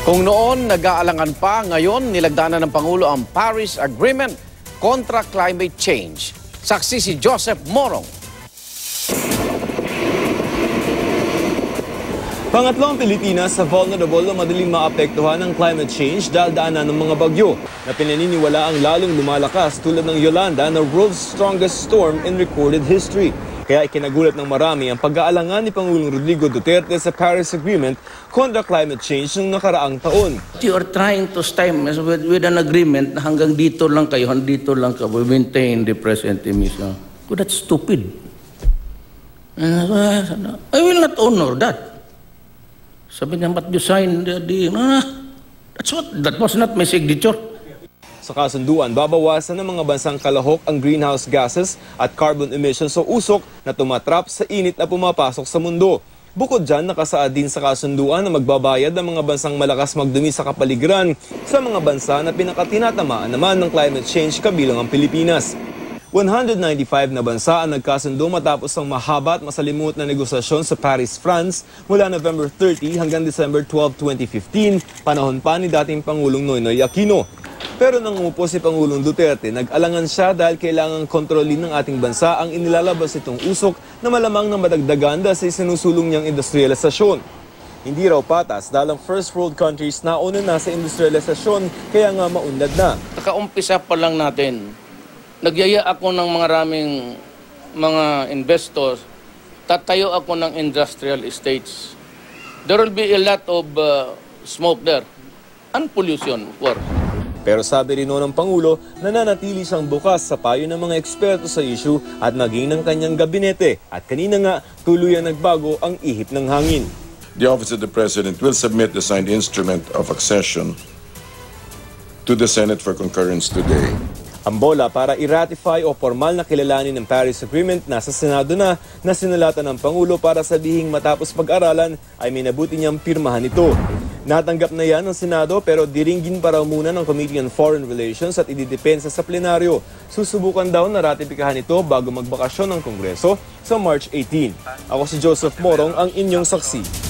Kung noon nag-aalangan pa, ngayon nilagdanan ng Pangulo ang Paris Agreement kontra climate change. Saksi si Joseph Morong. Pangatlo ang Pilipinas sa vulnerable na madaling maapektuhan ng climate change dahil daanan ng mga bagyo na pinaniniwala ang lalong lumalakas tulad ng Yolanda na world's strongest storm in recorded history. Kaya ikinagulat ng marami ang pag-aalangan ni Pangulong Rodrigo Duterte sa Paris Agreement kontra climate change noong nakaraang taon. You are trying to stem with an agreement na hanggang dito lang kayo, we maintain the present emission. Oh, that's stupid. I will not honor that. Sabi niya, but you signed that was not my signature. Sa kasunduan, babawasan ng mga bansang kalahok ang greenhouse gases at carbon emissions o usok na tumatrap sa init na pumapasok sa mundo. Bukod dyan, nakasaad din sa kasunduan na magbabayad ng mga bansang malakas magdumi sa kapaligiran sa mga bansa na pinakatinatamaan naman ng climate change kabilang ang Pilipinas. 195 na bansa ang nagkasundo matapos ang mahaba at masalimuot na negosasyon sa Paris, France mula November 30 hanggang December 12, 2015, panahon pa ni dating Pangulong Noynoy Aquino. Pero nang umupo si Pangulong Duterte, nag-alangan siya dahil kailangang kontrolin ng ating bansa ang inilalabas itong usok na malamang na madagdagan dahil sa isinusulong niyang industrialisasyon. Hindi raw patas dahil ang first world countries nauna na sa industrialisasyon kaya nga maunlad na. Nakaumpisa pa lang natin. Nagyaya ako ng maraming mga investors, tatayo ako ng industrial estates. There will be a lot of smoke there and pollution, of course. Pero sabi rin ng Pangulo, nananatili siyang bukas sa payo ng mga eksperto sa issue at maging ng kanyang gabinete. At kanina nga, tuluyan nagbago ang ihip ng hangin. The Office of the President will submit the signed instrument of accession to the Senate for concurrence today. Ang bola para i-ratify o formal na kilalanin ng Paris Agreement nasa Senado na sinalatan ng Pangulo para sabihing matapos pag-aralan ay minabuti niyang pirmahan ito. Natanggap na yan ng Senado pero diringgin pa raw muna ng Committee on Foreign Relations at ididepensa sa plenaryo. Susubukan daw na ratifikahan ito bago magbakasyon ng Kongreso sa March 18. Ako si Joseph Morong, ang inyong saksi.